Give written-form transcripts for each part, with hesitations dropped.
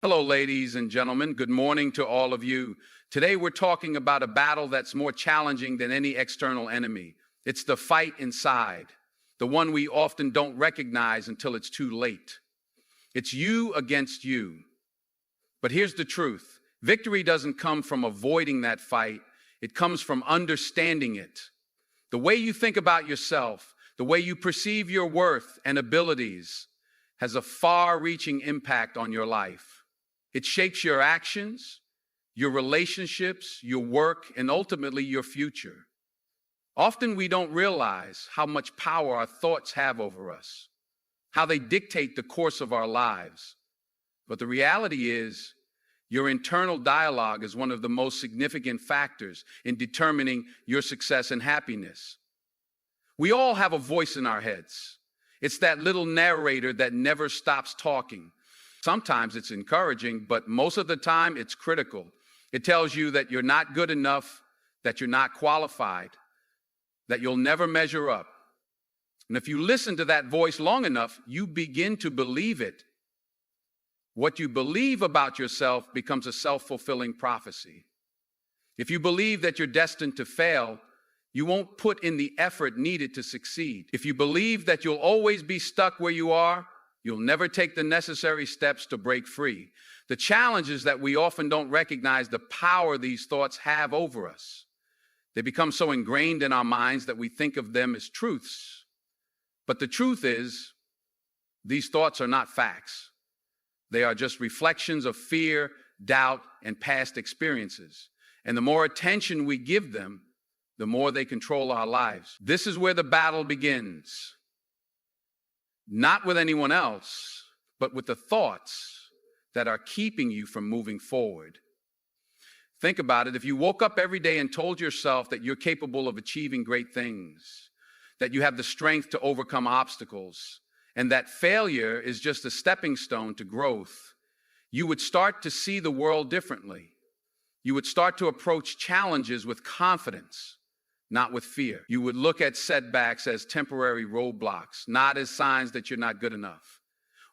Hello, ladies and gentlemen. Good morning to all of you. Today, we're talking about a battle that's more challenging than any external enemy. It's the fight inside, the one we often don't recognize until it's too late. It's you against you. But here's the truth. Victory doesn't come from avoiding that fight. It comes from understanding it. The way you think about yourself, the way you perceive your worth and abilities has a far-reaching impact on your life. It shapes your actions, your relationships, your work, and ultimately your future. Often we don't realize how much power our thoughts have over us, how they dictate the course of our lives. But the reality is, your internal dialogue is one of the most significant factors in determining your success and happiness. We all have a voice in our heads. It's that little narrator that never stops talking. Sometimes it's encouraging, but most of the time it's critical. It tells you that you're not good enough, that you're not qualified, that you'll never measure up. And if you listen to that voice long enough, you begin to believe it. What you believe about yourself becomes a self-fulfilling prophecy. If you believe that you're destined to fail, you won't put in the effort needed to succeed. If you believe that you'll always be stuck where you are, you'll never take the necessary steps to break free. The challenge is that we often don't recognize the power these thoughts have over us. They become so ingrained in our minds that we think of them as truths. But the truth is, these thoughts are not facts. They are just reflections of fear, doubt, and past experiences. And the more attention we give them, the more they control our lives. This is where the battle begins. Not with anyone else, but with the thoughts that are keeping you from moving forward. Think about it. If you woke up every day and told yourself that you're capable of achieving great things, that you have the strength to overcome obstacles, and that failure is just a stepping stone to growth, you would start to see the world differently. You would start to approach challenges with confidence, not with fear. You would look at setbacks as temporary roadblocks, not as signs that you're not good enough.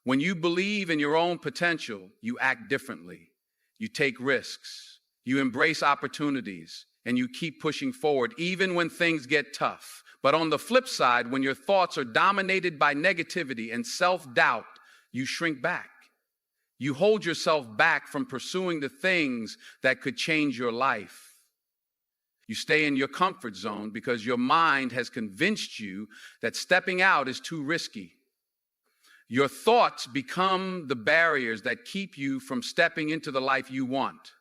When you believe in your own potential, you act differently. You take risks, you embrace opportunities, and you keep pushing forward, even when things get tough. But on the flip side, when your thoughts are dominated by negativity and self-doubt, you shrink back. You hold yourself back from pursuing the things that could change your life. You stay in your comfort zone because your mind has convinced you that stepping out is too risky. Your thoughts become the barriers that keep you from stepping into the life you want.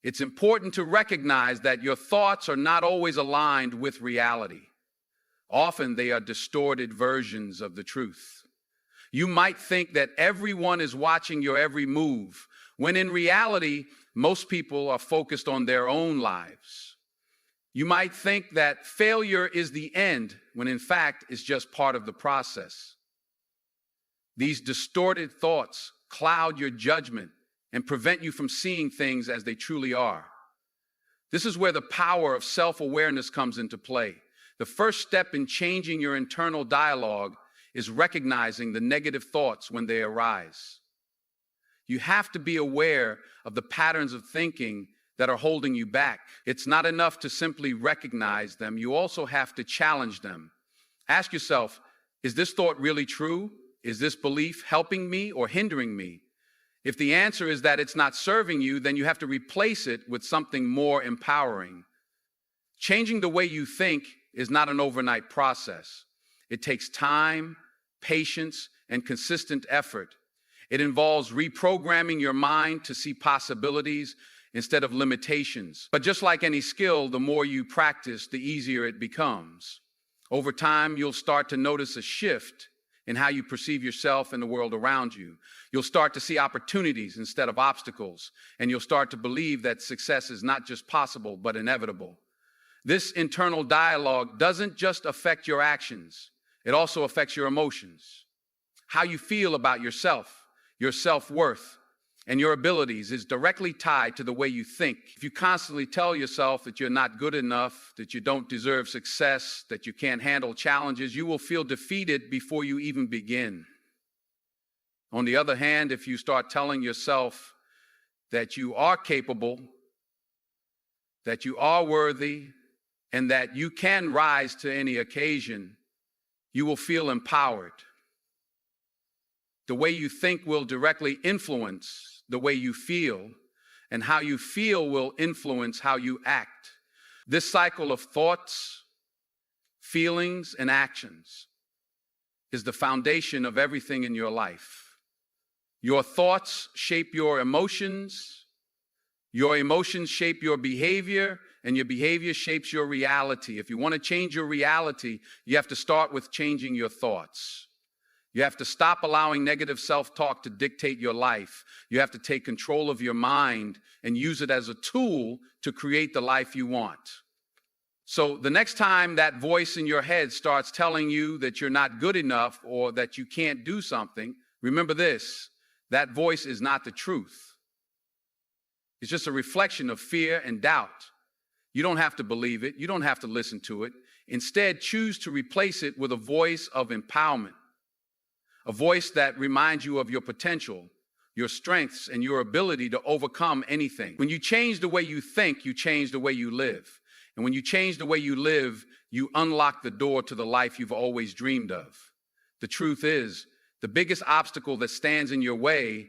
It's important to recognize that your thoughts are not always aligned with reality. Often they are distorted versions of the truth. You might think that everyone is watching your every move, when in reality, most people are focused on their own lives. You might think that failure is the end, when in fact it's just part of the process. These distorted thoughts cloud your judgment and prevent you from seeing things as they truly are. This is where the power of self-awareness comes into play. The first step in changing your internal dialogue is recognizing the negative thoughts when they arise. You have to be aware of the patterns of thinking that are holding you back. It's not enough to simply recognize them. You also have to challenge them. Ask yourself, is this thought really true? Is this belief helping me or hindering me? If the answer is that it's not serving you, then you have to replace it with something more empowering. Changing the way you think is not an overnight process. It takes time, patience, and consistent effort. It involves reprogramming your mind to see possibilities instead of limitations. But just like any skill, the more you practice, the easier it becomes. Over time, you'll start to notice a shift in how you perceive yourself and the world around you. You'll start to see opportunities instead of obstacles, and you'll start to believe that success is not just possible, but inevitable. This internal dialogue doesn't just affect your actions, it also affects your emotions. How you feel about yourself, your self-worth, and your abilities is directly tied to the way you think. If you constantly tell yourself that you're not good enough, that you don't deserve success, that you can't handle challenges, you will feel defeated before you even begin. On the other hand, if you start telling yourself that you are capable, that you are worthy, and that you can rise to any occasion, you will feel empowered. The way you think will directly influence the way you feel, and how you feel will influence how you act. This cycle of thoughts, feelings, and actions is the foundation of everything in your life. Your thoughts shape your emotions shape your behavior, and your behavior shapes your reality. If you want to change your reality, you have to start with changing your thoughts. You have to stop allowing negative self-talk to dictate your life. You have to take control of your mind and use it as a tool to create the life you want. So the next time that voice in your head starts telling you that you're not good enough or that you can't do something, remember this: that voice is not the truth. It's just a reflection of fear and doubt. You don't have to believe it. You don't have to listen to it. Instead, choose to replace it with a voice of empowerment, a voice that reminds you of your potential, your strengths, and your ability to overcome anything. When you change the way you think, you change the way you live. And when you change the way you live, you unlock the door to the life you've always dreamed of. The truth is, the biggest obstacle that stands in your way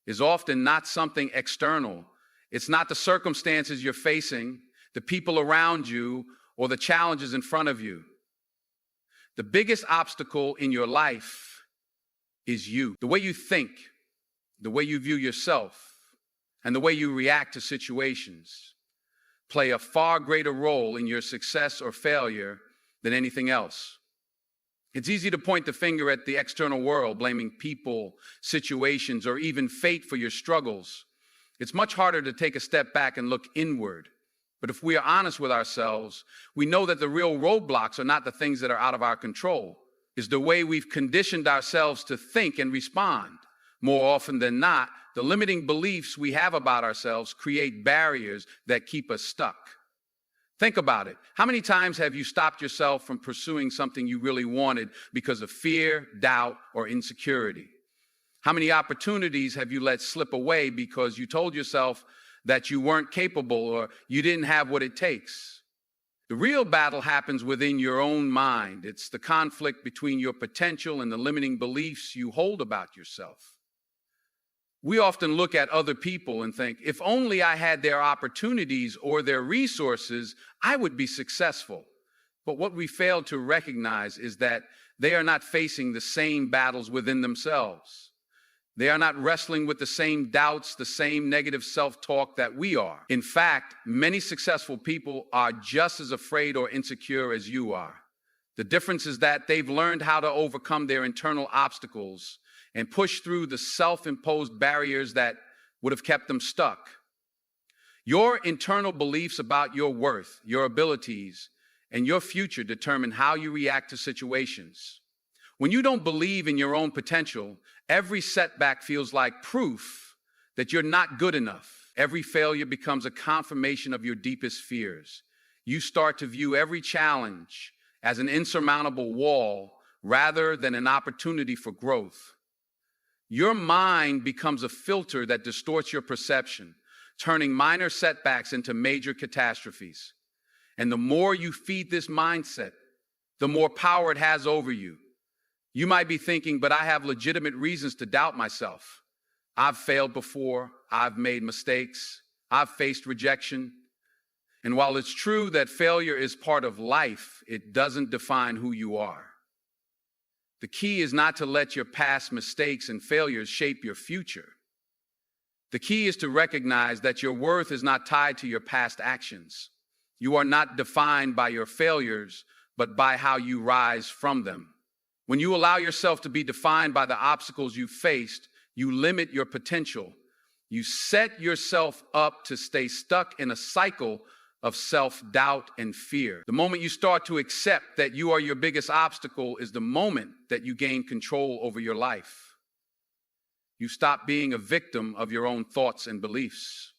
is often not something external. It's not the circumstances you're facing, the people around you, or the challenges in front of you. The biggest obstacle in your life is you. The way you think, the way you view yourself, and the way you react to situations play a far greater role in your success or failure than anything else. It's easy to point the finger at the external world, blaming people, situations, or even fate for your struggles. It's much harder to take a step back and look inward. But if we are honest with ourselves, we know that the real roadblocks are not the things that are out of our control. It's the way we've conditioned ourselves to think and respond. More often than not, the limiting beliefs we have about ourselves create barriers that keep us stuck. Think about it. How many times have you stopped yourself from pursuing something you really wanted because of fear, doubt, or insecurity? How many opportunities have you let slip away because you told yourself that you weren't capable or you didn't have what it takes? The real battle happens within your own mind. It's the conflict between your potential and the limiting beliefs you hold about yourself. We often look at other people and think, if only I had their opportunities or their resources, I would be successful. But what we fail to recognize is that they are not facing the same battles within themselves. They are not wrestling with the same doubts, the same negative self-talk that we are. In fact, many successful people are just as afraid or insecure as you are. The difference is that they've learned how to overcome their internal obstacles and push through the self-imposed barriers that would have kept them stuck. Your internal beliefs about your worth, your abilities, and your future determine how you react to situations. When you don't believe in your own potential, every setback feels like proof that you're not good enough. Every failure becomes a confirmation of your deepest fears. You start to view every challenge as an insurmountable wall rather than an opportunity for growth. Your mind becomes a filter that distorts your perception, turning minor setbacks into major catastrophes. And the more you feed this mindset, the more power it has over you. You might be thinking, but I have legitimate reasons to doubt myself. I've failed before. I've made mistakes. I've faced rejection. And while it's true that failure is part of life, it doesn't define who you are. The key is not to let your past mistakes and failures shape your future. The key is to recognize that your worth is not tied to your past actions. You are not defined by your failures, but by how you rise from them. When you allow yourself to be defined by the obstacles you faced, you limit your potential. You set yourself up to stay stuck in a cycle of self-doubt and fear. The moment you start to accept that you are your biggest obstacle is the moment that you gain control over your life. You stop being a victim of your own thoughts and beliefs.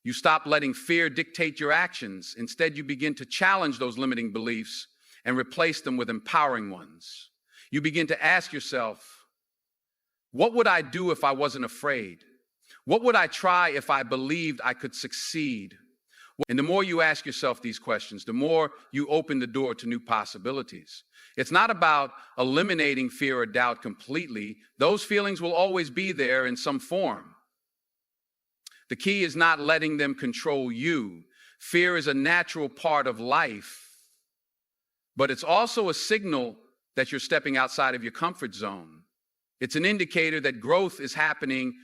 You stop letting fear dictate your actions. Instead, you begin to challenge those limiting beliefs and replace them with empowering ones. You begin to ask yourself, What would I do if I wasn't afraid? What would I try if I believed I could succeed? And the more you ask yourself these questions, the more you open the door to new possibilities. It's not about eliminating fear or doubt completely. Those feelings will always be there in some form. The key is not letting them control you. Fear is a natural part of life, but it's also a signal that you're stepping outside of your comfort zone. It's an indicator that growth is happening.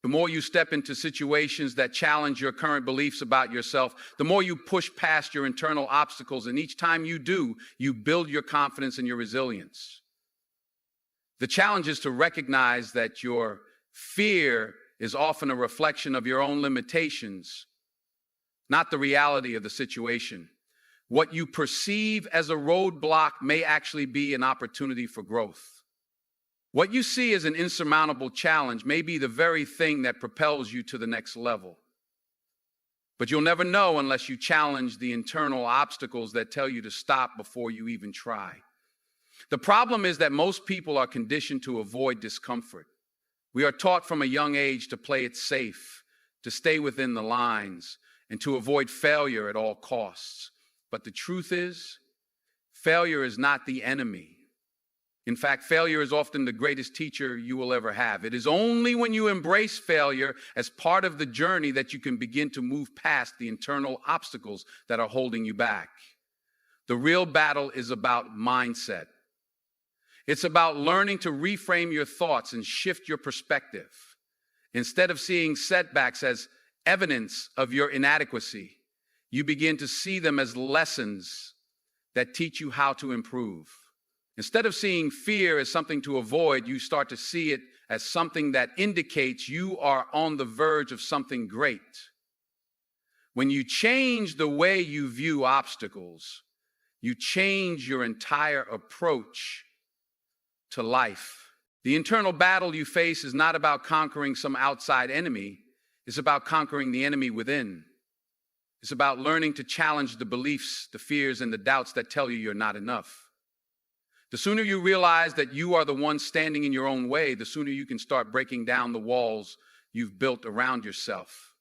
The more you step into situations that challenge your current beliefs about yourself, the more you push past your internal obstacles, and each time you do, you build your confidence and your resilience. The challenge is to recognize that your fear is often a reflection of your own limitations, not the reality of the situation. What you perceive as a roadblock may actually be an opportunity for growth. What you see as an insurmountable challenge may be the very thing that propels you to the next level. But you'll never know unless you challenge the internal obstacles that tell you to stop before you even try. The problem is that most people are conditioned to avoid discomfort. We are taught from a young age to play it safe, to stay within the lines, and to avoid failure at all costs. But the truth is, failure is not the enemy. In fact, failure is often the greatest teacher you will ever have. It is only when you embrace failure as part of the journey that you can begin to move past the internal obstacles that are holding you back. The real battle is about mindset. It's about learning to reframe your thoughts and shift your perspective. Instead of seeing setbacks as evidence of your inadequacy, you begin to see them as lessons that teach you how to improve. Instead of seeing fear as something to avoid, you start to see it as something that indicates you are on the verge of something great. When you change the way you view obstacles, you change your entire approach to life. The internal battle you face is not about conquering some outside enemy. It's about conquering the enemy within. It's about learning to challenge the beliefs, the fears, and the doubts that tell you you're not enough. The sooner you realize that you are the one standing in your own way, the sooner you can start breaking down the walls you've built around yourself.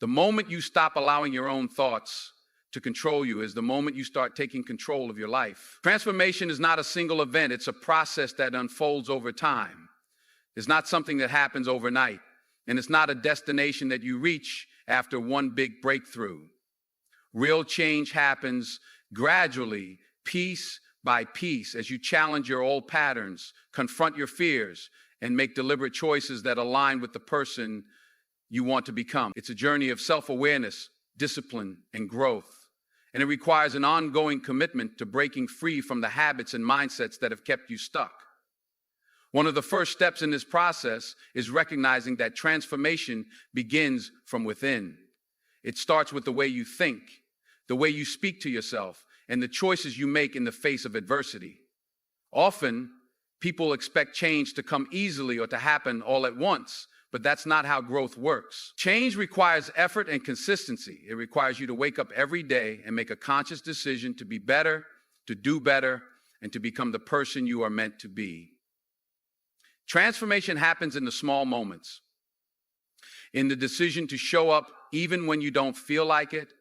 The moment you stop allowing your own thoughts to control you is the moment you start taking control of your life. Transformation is not a single event. It's a process that unfolds over time. It's not something that happens overnight, and it's not a destination that you reach after one big breakthrough. Real change happens gradually, piece by piece, as you challenge your old patterns, confront your fears, and make deliberate choices that align with the person you want to become. It's a journey of self-awareness, discipline, and growth. And it requires an ongoing commitment to breaking free from the habits and mindsets that have kept you stuck. One of the first steps in this process is recognizing that transformation begins from within. It starts with the way you think, the way you speak to yourself, and the choices you make in the face of adversity. Often, people expect change to come easily or to happen all at once, but that's not how growth works. Change requires effort and consistency. It requires you to wake up every day and make a conscious decision to be better, to do better, and to become the person you are meant to be. Transformation happens in the small moments, in the decision to show up even when you don't feel like it,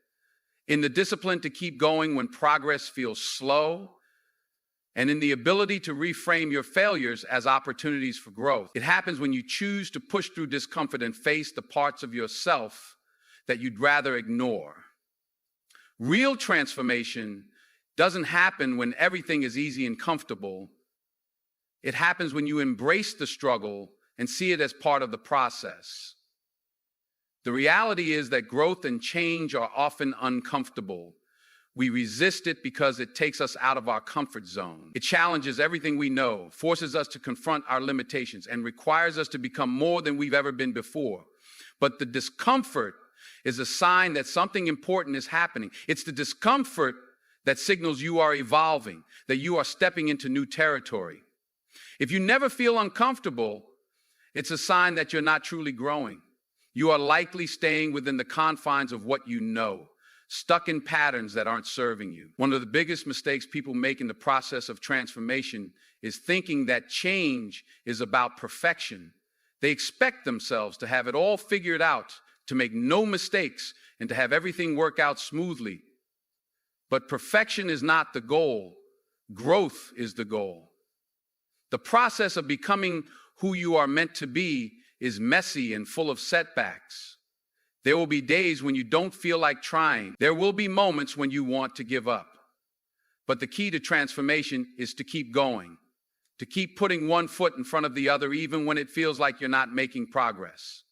in the discipline to keep going when progress feels slow, and in the ability to reframe your failures as opportunities for growth. It happens when you choose to push through discomfort and face the parts of yourself that you'd rather ignore. Real transformation doesn't happen when everything is easy and comfortable. It happens when you embrace the struggle and see it as part of the process. The reality is that growth and change are often uncomfortable. We resist it because it takes us out of our comfort zone. It challenges everything we know, forces us to confront our limitations, and requires us to become more than we've ever been before. But the discomfort is a sign that something important is happening. It's the discomfort that signals you are evolving, that you are stepping into new territory. If you never feel uncomfortable, it's a sign that you're not truly growing. You are likely staying within the confines of what you know, stuck in patterns that aren't serving you. One of the biggest mistakes people make in the process of transformation is thinking that change is about perfection. They expect themselves to have it all figured out, to make no mistakes, and to have everything work out smoothly. But perfection is not the goal. Growth is the goal. The process of becoming who you are meant to be is messy and full of setbacks. There will be days when you don't feel like trying. There will be moments when you want to give up. But the key to transformation is to keep going, to keep putting one foot in front of the other, even when it feels like you're not making progress.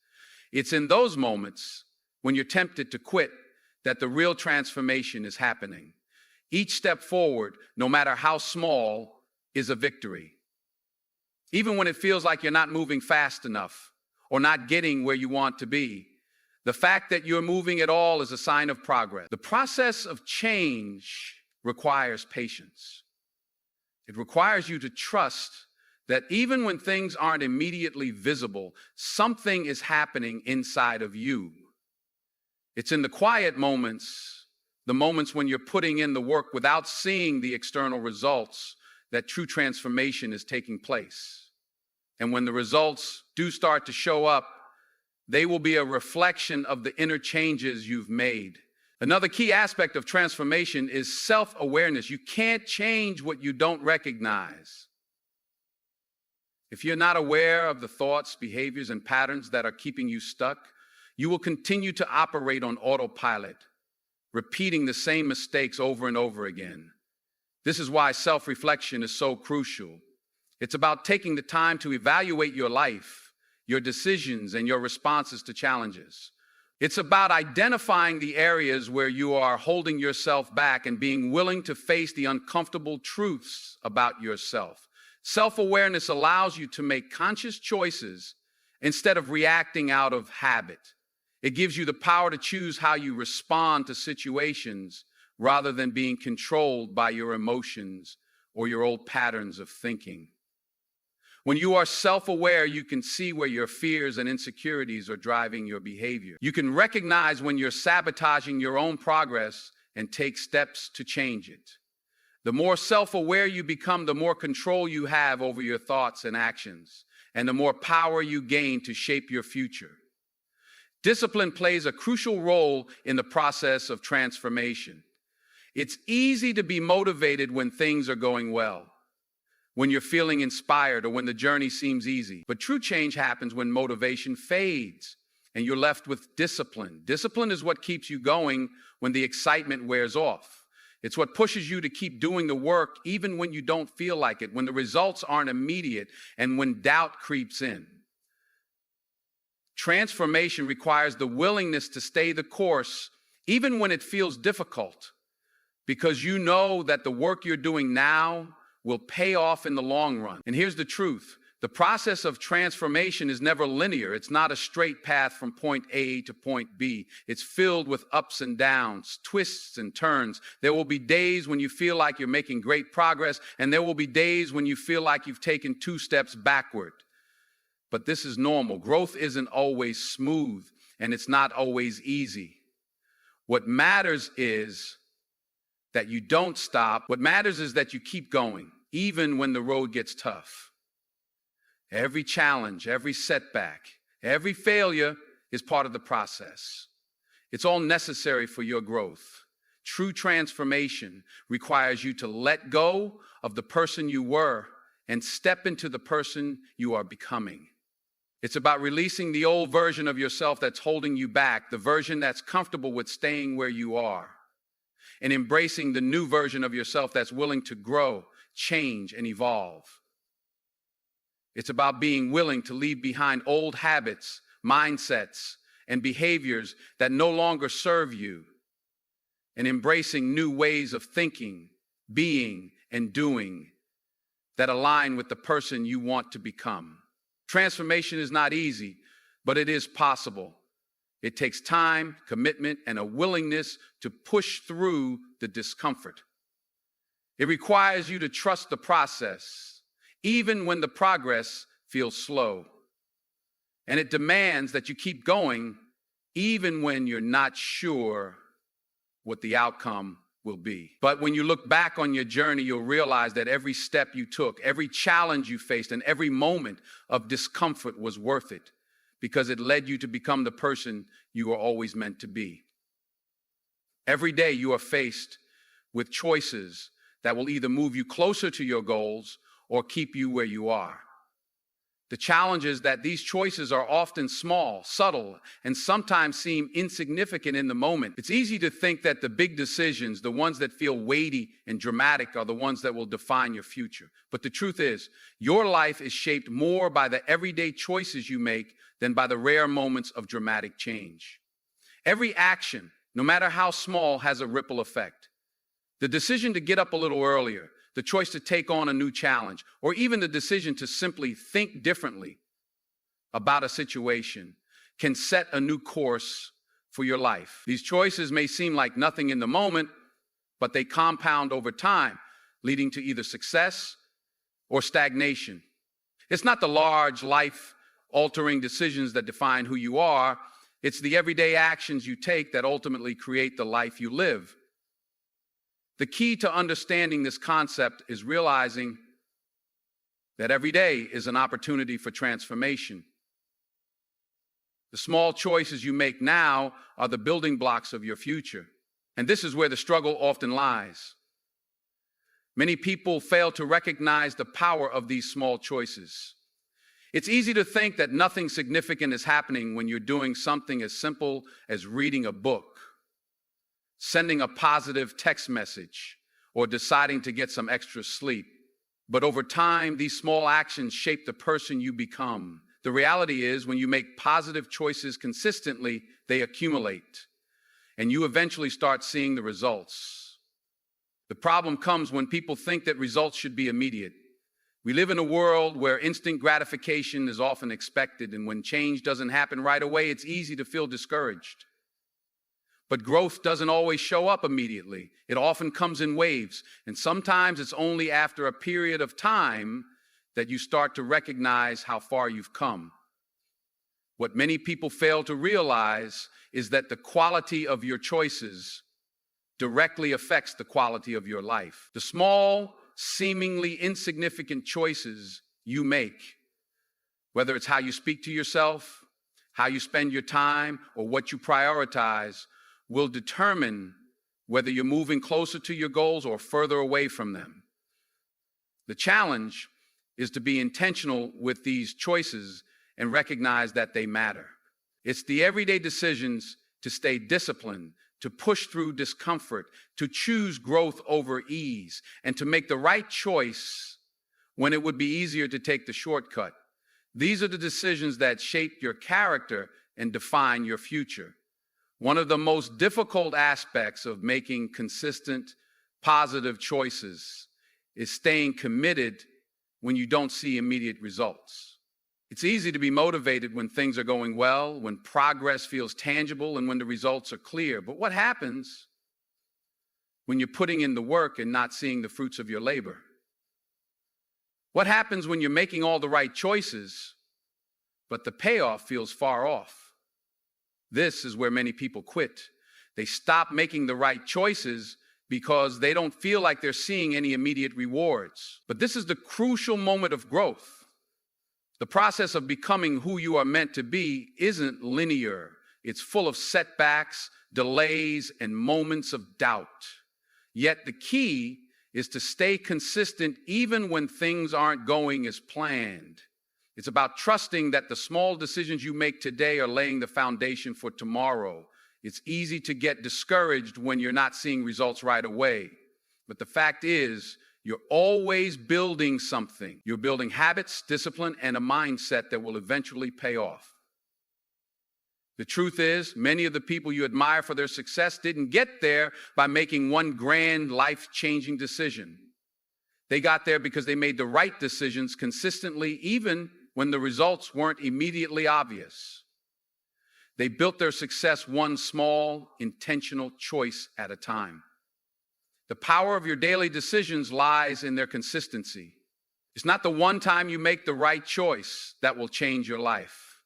It's in those moments when you're tempted to quit that the real transformation is happening. Each step forward, no matter how small, is a victory. Even when it feels like you're not moving fast enough or not getting where you want to be, the fact that you're moving at all is a sign of progress. The process of change requires patience. It requires you to trust that even when things aren't immediately visible, something is happening inside of you. It's in the quiet moments, the moments when you're putting in the work without seeing the external results, that true transformation is taking place. And when the results do start to show up, they will be a reflection of the inner changes you've made. Another key aspect of transformation is self-awareness. You can't change what you don't recognize. If you're not aware of the thoughts, behaviors, and patterns that are keeping you stuck, you will continue to operate on autopilot, repeating the same mistakes over and over again. This is why self-reflection is so crucial. It's about taking the time to evaluate your life, your decisions, and your responses to challenges. It's about identifying the areas where you are holding yourself back and being willing to face the uncomfortable truths about yourself. Self-awareness allows you to make conscious choices instead of reacting out of habit. It gives you the power to choose how you respond to situations rather than being controlled by your emotions or your old patterns of thinking. When you are self-aware, you can see where your fears and insecurities are driving your behavior. You can recognize when you're sabotaging your own progress and take steps to change it. The more self-aware you become, the more control you have over your thoughts and actions, and the more power you gain to shape your future. Discipline plays a crucial role in the process of transformation. It's easy to be motivated when things are going well, when you're feeling inspired, or when the journey seems easy. But true change happens when motivation fades and you're left with discipline. Discipline is what keeps you going when the excitement wears off. It's what pushes you to keep doing the work even when you don't feel like it, when the results aren't immediate, and when doubt creeps in. Transformation requires the willingness to stay the course even when it feels difficult, because you know that the work you're doing now will pay off in the long run. And here's the truth. The process of transformation is never linear. It's not a straight path from point A to point B. It's filled with ups and downs, twists and turns. There will be days when you feel like you're making great progress, and there will be days when you feel like you've taken 2 steps backward. But this is normal. Growth isn't always smooth, and it's not always easy. What matters is that you don't stop. What matters is that you keep going, even when the road gets tough. Every challenge, every setback, every failure is part of the process. It's all necessary for your growth. True transformation requires you to let go of the person you were and step into the person you are becoming. It's about releasing the old version of yourself that's holding you back, the version that's comfortable with staying where you are, and embracing the new version of yourself that's willing to grow, change, and evolve. It's about being willing to leave behind old habits, mindsets, and behaviors that no longer serve you, and embracing new ways of thinking, being, and doing that align with the person you want to become. Transformation is not easy, but it is possible. It takes time, commitment, and a willingness to push through the discomfort. It requires you to trust the process, even when the progress feels slow. And it demands that you keep going, even when you're not sure what the outcome will be. But when you look back on your journey, you'll realize that every step you took, every challenge you faced, and every moment of discomfort was worth it because it led you to become the person you were always meant to be. Every day you are faced with choices that will either move you closer to your goals or keep you where you are. The challenge is that these choices are often small, subtle, and sometimes seem insignificant in the moment. It's easy to think that the big decisions, the ones that feel weighty and dramatic, are the ones that will define your future. But the truth is, your life is shaped more by the everyday choices you make than by the rare moments of dramatic change. Every action, no matter how small, has a ripple effect. The decision to get up a little earlier, the choice to take on a new challenge, or even the decision to simply think differently about a situation can set a new course for your life. These choices may seem like nothing in the moment, but they compound over time, leading to either success or stagnation. It's not the large, life-altering decisions that define who you are. It's the everyday actions you take that ultimately create the life you live. The key to understanding this concept is realizing that every day is an opportunity for transformation. The small choices you make now are the building blocks of your future. And this is where the struggle often lies. Many people fail to recognize the power of these small choices. It's easy to think that nothing significant is happening when you're doing something as simple as reading a book, sending a positive text message, or deciding to get some extra sleep. But over time, these small actions shape the person you become. The reality is, when you make positive choices consistently, they accumulate, and you eventually start seeing the results. The problem comes when people think that results should be immediate. We live in a world where instant gratification is often expected, and when change doesn't happen right away, it's easy to feel discouraged. But growth doesn't always show up immediately. It often comes in waves, and sometimes it's only after a period of time that you start to recognize how far you've come. What many people fail to realize is that the quality of your choices directly affects the quality of your life. The small, seemingly insignificant choices you make, whether it's how you speak to yourself, how you spend your time, or what you prioritize, will determine whether you're moving closer to your goals or further away from them. The challenge is to be intentional with these choices and recognize that they matter. It's the everyday decisions to stay disciplined, to push through discomfort, to choose growth over ease, and to make the right choice when it would be easier to take the shortcut. These are the decisions that shape your character and define your future. One of the most difficult aspects of making consistent, positive choices is staying committed when you don't see immediate results. It's easy to be motivated when things are going well, when progress feels tangible, and when the results are clear. But what happens when you're putting in the work and not seeing the fruits of your labor? What happens when you're making all the right choices, but the payoff feels far off? This is where many people quit. They stop making the right choices because they don't feel like they're seeing any immediate rewards. But this is the crucial moment of growth. The process of becoming who you are meant to be isn't linear. It's full of setbacks, delays, and moments of doubt. Yet the key is to stay consistent even when things aren't going as planned. It's about trusting that the small decisions you make today are laying the foundation for tomorrow. It's easy to get discouraged when you're not seeing results right away. But the fact is, you're always building something. You're building habits, discipline, and a mindset that will eventually pay off. The truth is, many of the people you admire for their success didn't get there by making one grand, life-changing decision. They got there because they made the right decisions consistently, even when the results weren't immediately obvious. They built their success one small, intentional choice at a time. The power of your daily decisions lies in their consistency. It's not the one time you make the right choice that will change your life.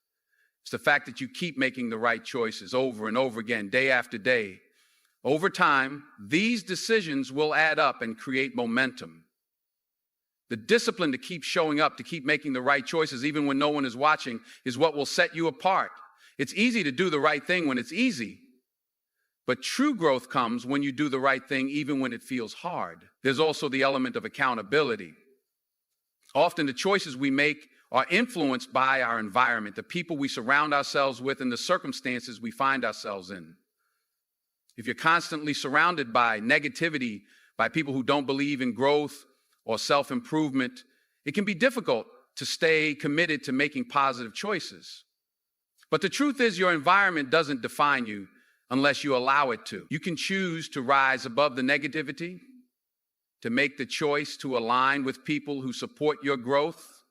It's the fact that you keep making the right choices over and over again, day after day. Over time, these decisions will add up and create momentum. The discipline to keep showing up, to keep making the right choices, even when no one is watching, is what will set you apart. It's easy to do the right thing when it's easy, but true growth comes when you do the right thing even when it feels hard. There's also the element of accountability. Often the choices we make are influenced by our environment, the people we surround ourselves with, and the circumstances we find ourselves in. If you're constantly surrounded by negativity, by people who don't believe in growth or self-improvement, it can be difficult to stay committed to making positive choices. But the truth is, your environment doesn't define you unless you allow it to. You can choose to rise above the negativity, to make the choice to align with people who support your growth,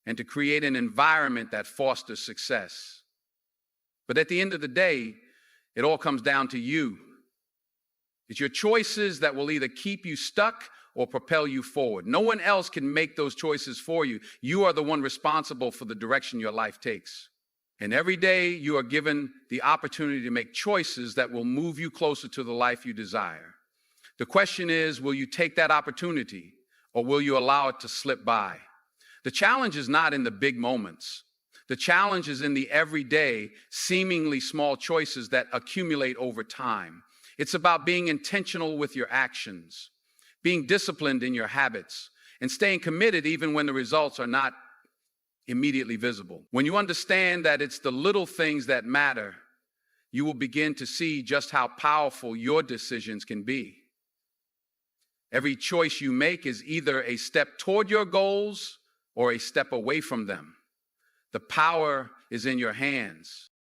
and to create an environment that fosters success. But at the end of the day, it all comes down to you. It's your choices that will either keep you stuck or propel you forward. No one else can make those choices for you. You are the one responsible for the direction your life takes. And every day you are given the opportunity to make choices that will move you closer to the life you desire. The question is, will you take that opportunity or will you allow it to slip by? The challenge is not in the big moments. The challenge is in the everyday, seemingly small choices that accumulate over time. It's about being intentional with your actions, being disciplined in your habits, and staying committed even when the results are not immediately visible. When you understand that it's the little things that matter, you will begin to see just how powerful your decisions can be. Every choice you make is either a step toward your goals or a step away from them. The power is in your hands.